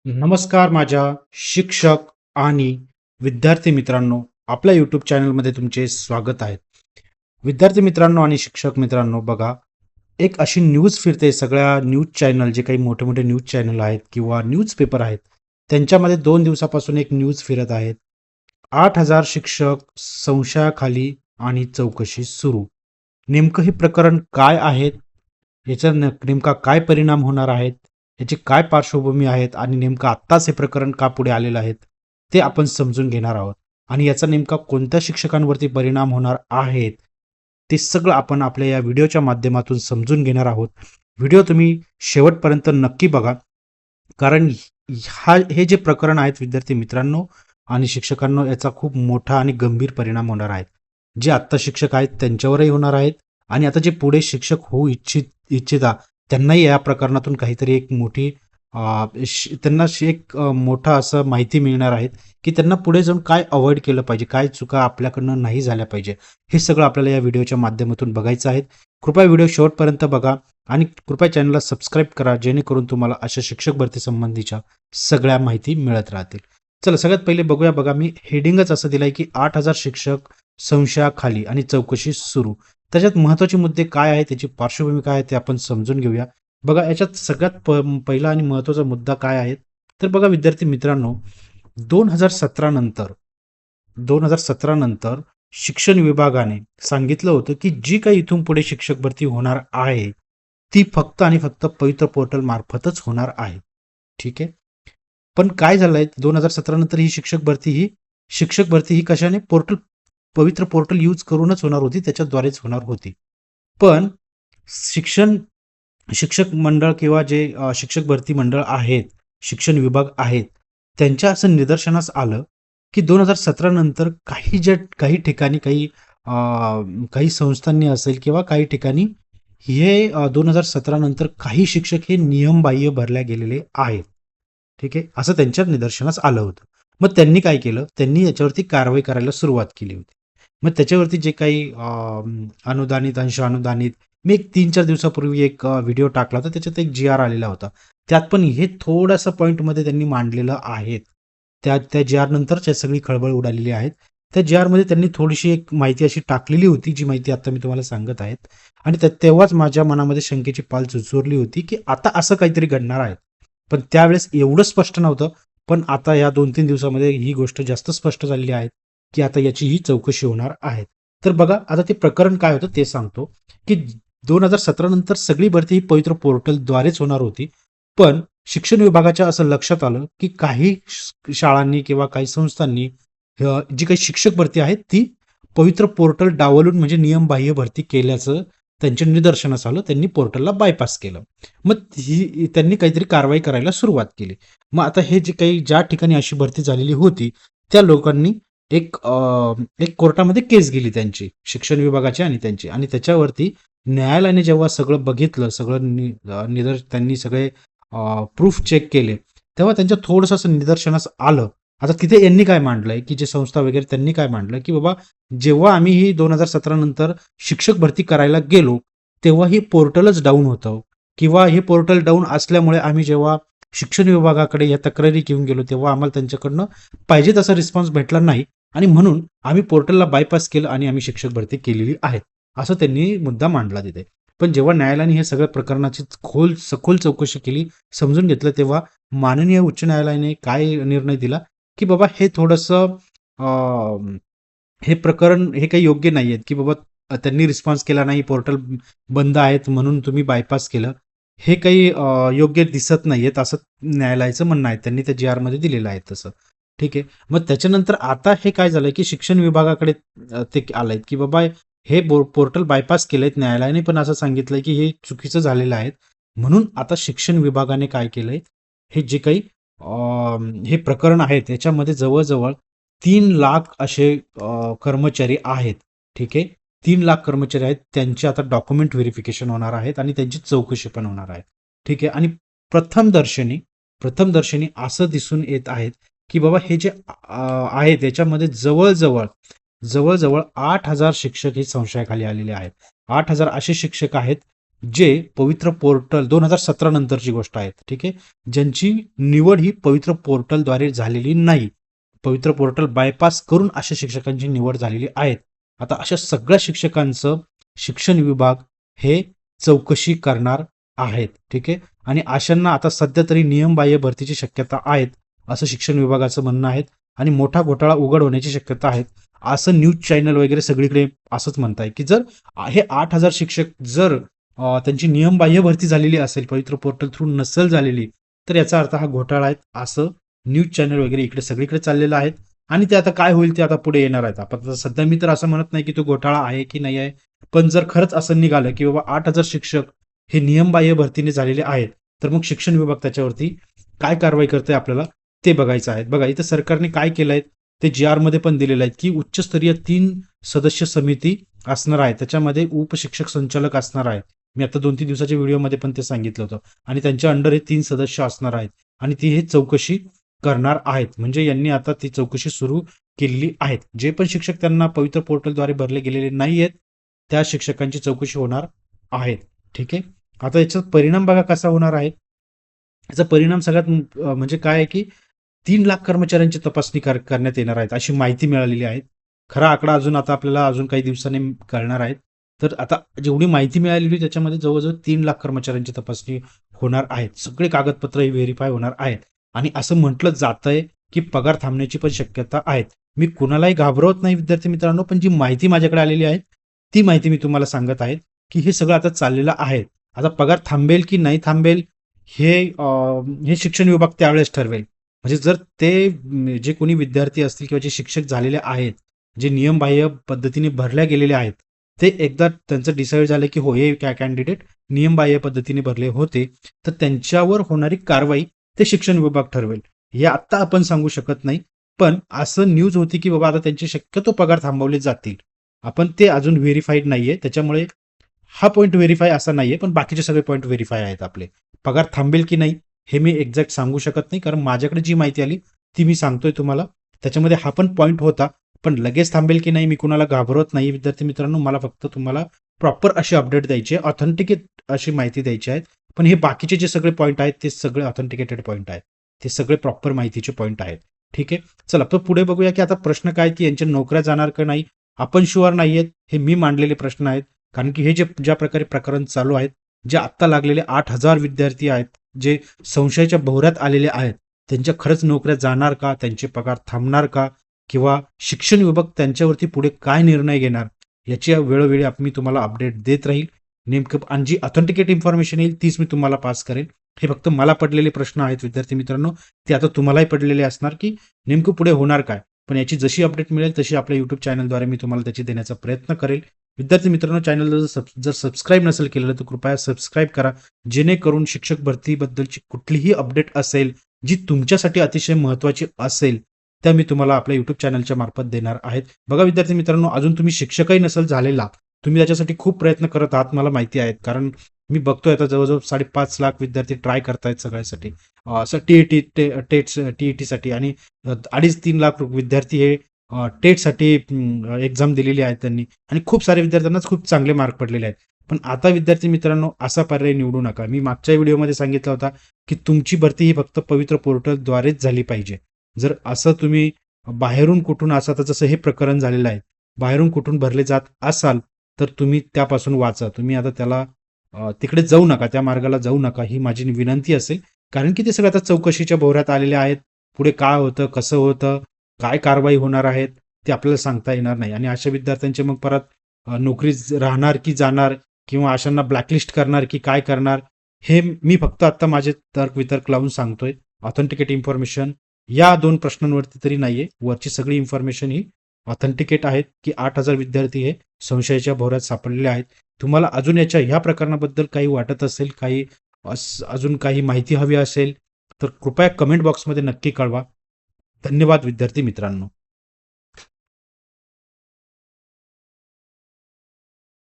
नमस्कार माझ्या शिक्षक आणि विद्यार्थी मित्रांनो, आपल्या यूट्यूब चॅनलमध्ये तुमचे स्वागत आहे. विद्यार्थी मित्रांनो आणि शिक्षक मित्रांनो, बघा, एक अशी न्यूज फिरते सगळ्या न्यूज चॅनल, जे काही मोठे मोठे न्यूज चॅनल आहेत किंवा न्यूजपेपर आहेत, त्यांच्यामध्ये 2 दिवसापासून एक न्यूज फिरत आहेत. 8,000 शिक्षक संशयाखाली आणि चौकशी सुरू. नेमकं हे प्रकरण काय आहे, याचा नेमका काय परिणाम होणार आहेत, याची काय पार्श्वभूमी आहेत आणि नेमकं आत्ताच हे प्रकरण का पुढे आलेलं आहे, ते आपण समजून घेणार आहोत. आणि याचा नेमका कोणत्या शिक्षकांवरती परिणाम होणार आहेत, ते सगळं आपण आपल्या या व्हिडिओच्या माध्यमातून समजून घेणार आहोत. व्हिडिओ तुम्ही शेवटपर्यंत नक्की बघा, कारण हे जे प्रकरण आहेत विद्यार्थी मित्रांनो आणि शिक्षकांनो, याचा खूप मोठा आणि गंभीर परिणाम होणार आहे. जे आत्ता शिक्षक आहेत त्यांच्यावरही होणार आहेत आणि आता जे पुढे शिक्षक होऊ इच्छिता त्यांनाही या प्रकरणातून काहीतरी एक मोठी त्यांना एक मोठा असं माहिती मिळणार आहेत की त्यांना पुढे जाऊन काय अवॉइड केलं पाहिजे, काय चुका आपल्याकडनं नाही झाल्या पाहिजे. हे सगळं आपल्याला या व्हिडिओच्या माध्यमातून बघायचं आहे. कृपया व्हिडिओ शेवटपर्यंत बघा आणि कृपया चॅनलला सबस्क्राईब करा, जेणेकरून तुम्हाला अशा शिक्षक भरती संबंधीच्या सगळ्या माहिती मिळत राहतील. चला, सगळ्यात पहिले बघूया. बघा, मी हेडिंगच असं दिलंय की 8,000 शिक्षक संशयाखाली आणि चौकशी सुरू. त्याच्यात महत्त्वाचे मुद्दे काय आहेत, त्याची पार्श्वभूमी काय आहे, ते आपण समजून घेऊया. बघा, याच्यात सगळ्यात पहिला आणि महत्त्वाचा मुद्दा काय आहे, तर बघा विद्यार्थी मित्रांनो, 2017 नंतर शिक्षण विभागाने सांगितलं होतं की जी काही इथून पुढे शिक्षक भरती होणार आहे ती फक्त आणि फक्त पवित्र पोर्टल मार्फतच होणार आहे. ठीक आहे. पण काय झालंय, 2017 नंतर ही शिक्षक भरती ही कशाने, पवित्र पोर्टल यूज करूनच होणार होती, त्याच्याद्वारेच होणार होती. पण शिक्षक मंडळ किंवा जे शिक्षक भरती मंडळ आहेत, शिक्षण विभाग आहेत, त्यांच्या असं निदर्शनास आलं की 2017 नंतर काही ठिकाणी काही संस्थांनी असेल किंवा काही ठिकाणी हे 2017 नंतर काही शिक्षक हे नियमबाह्य भरल्या गेलेले आहेत. ठीक आहे, असं त्यांच्या निदर्शनास आलं होतं. मग त्यांनी काय केलं, त्यांनी याच्यावरती कारवाई करायला सुरुवात केली होती. मग त्याच्यावरती जे काही अनुदानित, अंश अनुदानित, मी एक 3-4 दिवसापूर्वी एक व्हिडिओ टाकला होता, त्याच्यात एक जी आर आलेला होता. त्यात पण हे थोडंसं पॉईंटमध्ये त्यांनी मांडलेलं आहे. त्या जी आर नंतरच्या सगळी खळबळ उडालेली आहेत. त्या जी आरमध्ये त्यांनी थोडीशी एक माहिती अशी टाकलेली होती, जी माहिती आता मी तुम्हाला सांगत आहेत. आणि तेव्हाच माझ्या मनामध्ये शंकेची पाल चुचोरली होती की आता असं काहीतरी घडणार आहे. पण त्यावेळेस एवढं स्पष्ट नव्हतं. पण आता या 2-3 दिवसामध्ये ही गोष्ट जास्त स्पष्ट झालेली आहे की आता याची ही चौकशी होणार आहे. तर बघा, आता ते प्रकरण काय होतं ते सांगतो की 2017 नंतर सगळी भरती ही पवित्र पोर्टलद्वारेच होणार होती. पण शिक्षण विभागाच्या असं लक्षात आलं की काही शाळांनी किंवा काही संस्थांनी जी काही शिक्षक भरती आहे ती पवित्र पोर्टल डावलून, म्हणजे नियमबाह्य भरती केल्याचं त्यांच्या निदर्शनास आलं. त्यांनी पोर्टलला बायपास केलं. मग त्यांनी काहीतरी कारवाई करायला सुरुवात केली. मग आता हे जे काही ज्या ठिकाणी अशी भरती झालेली होती त्या लोकांनी एक कोर्टामध्ये केस गेली त्यांची, शिक्षण विभागाची आणि त्यांची. आणि त्याच्यावरती न्यायालयाने जेव्हा सगळं बघितलं, त्यांनी सगळे प्रूफ चेक केले, तेव्हा त्यांच्या थोडंसं असं निदर्शनास आलं. आता तिथे यांनी काय मांडलंय की जे संस्था वगैरे त्यांनी काय मांडलं की बाबा, जेव्हा आम्ही ही 2017 नंतर शिक्षक भरती करायला गेलो तेव्हा ही पोर्टलच डाऊन होतं, किंवा हे पोर्टल डाऊन असल्यामुळे आम्ही जेव्हा शिक्षण विभागाकडे या तक्रारी घेऊन गेलो तेव्हा आम्हाला त्यांच्याकडनं पाहिजे तसा रिस्पॉन्स भेटला नाही, आणि म्हणून आम्ही पोर्टलला बायपास केलं आणि आम्ही शिक्षक भरती केलेली आहे, असं त्यांनी मुद्दा मांडला तिथे. पण जेव्हा न्यायालयाने हे सगळ्या प्रकरणाची सखोल चौकशी केली, समजून घेतलं, तेव्हा माननीय उच्च न्यायालयाने काय निर्णय दिला की बाबा हे थोडंसं हे प्रकरण हे काही योग्य नाही आहेत की बाबा त्यांनी रिस्पॉन्स केला नाही, पोर्टल बंद आहेत म्हणून तुम्ही बायपास केलं, हे काही योग्य दिसत नाहीयेत, असं न्यायालयाचं म्हणणं आहे. त्यांनी त्या जी आरमध्ये दिलेलं आहे तसं. ठीक आहे. मग त्याच्यानंतर आता हे काय झालंय की शिक्षण विभागाकडे ते आलंय की बाबा हे पोर्टल बायपास केलंय. न्यायालयाने पण असं सांगितलंय की हे चुकीचं झालेलं आहे. म्हणून आता शिक्षण विभागाने काय केलंय, हे जे काही हे प्रकरण आहे त्याच्यामध्ये जवळजवळ 3 लाख असे कर्मचारी आहेत. ठीक आहे. 3 लाख कर्मचारी आहेत, त्यांचे आता डॉक्युमेंट व्हेरिफिकेशन होणार आहेत आणि त्यांची चौकशी पण होणार आहे. ठीक आहे. आणि प्रथमदर्शनी असं दिसून येत आहेत की बाबा हे जे आहे त्याच्यामध्ये जवळजवळ 8,000 शिक्षक हे संशयाखाली आलेले आहेत. 8,000 असे शिक्षक आहेत जे पवित्र पोर्टल 2017 नंतरची गोष्ट आहे, ठीक आहे, ज्यांची निवड ही पवित्र पोर्टलद्वारे झालेली नाही, पवित्र पोर्टल बायपास करून अशा शिक्षकांची निवड झालेली आहे. आता अशा सगळ्या शिक्षकांचं शिक्षण विभाग हे चौकशी करणार आहेत, ठीक आहे. आणि अशांना आता सध्या तरी नियमबाह्य भरतीची शक्यता आहेत असं शिक्षण विभागाचं म्हणणं आहे आणि मोठा घोटाळा उघड होण्याची शक्यता आहे असं न्यूज चॅनल वगैरे सगळीकडे असंच म्हणताय की जर हे 8,000 शिक्षक जर त्यांची नियमबाह्य भरती झालेली असेल, पवित्र पोर्टल थ्रू नसेल झालेली, तर याचा अर्थ हा घोटाळा आहे असं न्यूज चॅनल वगैरे इकडे सगळीकडे चाललेलं आहे. आणि ते आता काय होईल ते आता पुढे येणार आहेत. आपण सध्या मी तर असं म्हणत नाही की तो घोटाळा आहे की नाही आहे, पण जर खरंच असं निघालं की बाबा 8,000 शिक्षक हे नियमबाह्य भरतीने झालेले आहेत, तर मग शिक्षण विभाग त्याच्यावरती काय कारवाई करते आपल्याला ते बघायचं आहे. बघा इथं सरकारने काय केलंय ते GR मध्ये पण दिलेलं आहे की उच्चस्तरीय 3 सदस्य समिती असणार आहे, त्याच्यामध्ये उपशिक्षक संचालक असणार आहे. मी आता 2-3 दिवसाच्या व्हिडिओमध्ये पण ते सांगितलं होतं आणि त्यांच्या अंडर हे 3 सदस्य असणार आहेत आणि ती हे चौकशी करणार आहेत. म्हणजे यांनी आता ती चौकशी सुरू केलेली आहे. जे पण शिक्षक त्यांना पवित्र पोर्टलद्वारे भरले गेलेले नाही आहेत त्या शिक्षकांची चौकशी होणार आहे, ठीक आहे. आता याचा परिणाम बघा कसा होणार आहे. याचा परिणाम सगळ्यात म्हणजे काय आहे की 3 लाख कर्मचाऱ्यांची तपासणी करण्यात येणार आहेत अशी माहिती मिळालेली आहे. खरा आकडा अजून आता आपल्याला अजून काही दिवसांनी कळणार आहेत. तर आता जेवढी माहिती मिळालेली त्याच्यामध्ये जवळजवळ 3 लाख कर्मचाऱ्यांची तपासणी होणार आहेत. सगळे कागदपत्र व्हेरीफाय होणार आहेत आणि असं म्हटलं जातंय की पगार थांबण्याची पण शक्यता आहे. मी कुणालाही घाबरवत नाही विद्यार्थी मित्रांनो, पण जी माहिती माझ्याकडे आलेली आहे ती माहिती मी तुम्हाला सांगत आहे की हे सगळं आता चाललेलं आहे. आता पगार थांबेल की नाही थांबेल हे शिक्षण विभाग त्यावेळेस ठरवेल. म्हणजे जर ते जे कोणी विद्यार्थी असतील किंवा जे शिक्षक झालेले आहेत, जे नियमबाह्य पद्धतीने भरल्या गेलेले आहेत, ते एकदा त्यांचं डिसाईड झालं की हो हे कॅन्डिडेट नियमबाह्य पद्धतीने भरले होते, तर त्यांच्यावर होणारी कारवाई ते शिक्षण विभाग ठरवेल. हे आत्ता आपण सांगू शकत नाही, पण असं न्यूज होती की बाबा आता त्यांचे शक्यतो पगार थांबवले जातील. आपण ते अजून व्हेरीफाईड नाहीये, त्याच्यामुळे हा पॉईंट व्हेरीफाय असा नाहीये, पण बाकीचे सगळे पॉईंट व्हेरीफाय आहेत आपले. पगार थांबेल की नाही हे मी एक्झॅक्ट सांगू शकत नाही, कारण माझ्याकडे जी माहिती आली ती मी सांगतोय तुम्हाला. त्याच्यामध्ये हा पण पॉईंट होता, पण लगेच थांबेल की नाही मी कुणाला घाबरवत नाही विद्यार्थी मित्रांनो. मला फक्त तुम्हाला प्रॉपर अशी अपडेट द्यायची आहे, ऑथेंटिकेट अशी माहिती द्यायची आहे. पण हे बाकीचे जे सगळे पॉईंट आहेत ते सगळे ऑथेंटिकेटेड पॉईंट आहेत, ते सगळे प्रॉपर माहितीचे पॉईंट आहेत, ठीक आहे. चला तर पुढे बघूया की आता प्रश्न काय की यांच्या नोकऱ्या जाणार का नाही आपण शुअर नाहीयेत. हे मी मांडलेले प्रश्न आहेत, कारण की हे ज्या प्रकारे प्रकरण चालू आहेत, जे आत्ता लागलेले 8,000 विद्यार्थी आहेत, जे संशयाच्या भोवऱ्यात आलेले आहेत, त्यांच्या खरंच नोकऱ्या जाणार का, त्यांचे पगार थांबणार का, किंवा शिक्षण विभाग त्यांच्यावरती पुढे काय निर्णय घेणार याची वेळोवेळी मी तुम्हाला अपडेट देत राहील. नेमकं आणि जी ऑथेंटिकेट इन्फॉर्मेशन येईल तीच मी तुम्हाला पास करेन. हे फक्त मला पडलेले प्रश्न आहेत विद्यार्थी मित्रांनो, ते आता तुम्हालाही पडलेले असणार की नेमकं पुढे होणार काय. पण याची जशी अपडेट मिळेल तशी आपल्या युट्यूब चॅनलद्वारे मी तुम्हाला त्याची देण्याचा प्रयत्न करेल. विद्यार्थी मित्रांनो, चॅनलला जर सबस्क्राईब नसेल केलेलं तर कृपया सबस्क्राईब करा, जेणेकरून शिक्षक भरतीबद्दलची कुठलीही अपडेट असेल जी तुमच्यासाठी अतिशय महत्त्वाची असेल त्या मी तुम्हाला आपल्या युट्यूब चॅनलच्या मार्फत देणार आहेत. बघा विद्यार्थी मित्रांनो, अजून तुम्ही शिक्षकही नसेल झालेला, तुम्ही त्याच्यासाठी खूप प्रयत्न करत आहात मला माहिती आहे, कारण मी बघतोय आता जवळजवळ 5.5 लाख विद्यार्थी ट्राय करतायत सगळ्यासाठी, असं टीईटीसाठी आणि 2.5-3 लाख विद्यार्थी हे टेटसाठी एक्झाम दिलेली आहे त्यांनी, आणि खूप सारे विद्यार्थ्यांनाच खूप चांगले मार्क पडलेले आहेत. पण आता विद्यार्थी मित्रांनो असा पर्याय निवडू नका. मी मागच्या व्हिडिओमध्ये सांगितलं होता की तुमची भरती ही फक्त पवित्र पोर्टलद्वारेच झाली पाहिजे. जर असं तुम्ही बाहेरून कुठून असं आता जसं हे प्रकरण झालेलं आहे, बाहेरून कुठून भरले जात असाल तर तुम्ही त्यापासून वाचा. तुम्ही आता त्याला तिकडे जाऊ नका, त्या मार्गाला जाऊ नका, ही माझी विनंती असेल. कारण की ते सगळं आता चौकशीच्या भोवऱ्यात आलेले आहेत. पुढे काय होतं, कसं होतं, काय कारवाई होणार आहेत ते आपल्याला सांगता येणार नाही. आणि अशा विद्यार्थ्यांचे मग परत नोकरी राहणार की जाणार, किंवा अशांना ब्लॅकलिस्ट करणार की काय करणार, हे मी फक्त आता माझे तर्कवितर्क लावून सांगतोय. ऑथेंटिकेट इन्फॉर्मेशन या 2 प्रश्नांवरती तरी नाहीये. वरची सगळी इन्फॉर्मेशन ही ऑथेंटिकेट आहेत की 8,000 विद्यार्थी हे संशयाच्या भोवऱ्यात सापडलेले आहेत. तुम्हाला अजून ह्या प्रकरणाबद्दल काही वाटत असेल, काही अजून काही माहिती हवी असेल तर कृपया कमेंट बॉक्समध्ये नक्की कळवा. धन्यवाद विद्यार्थी मित्रांनो.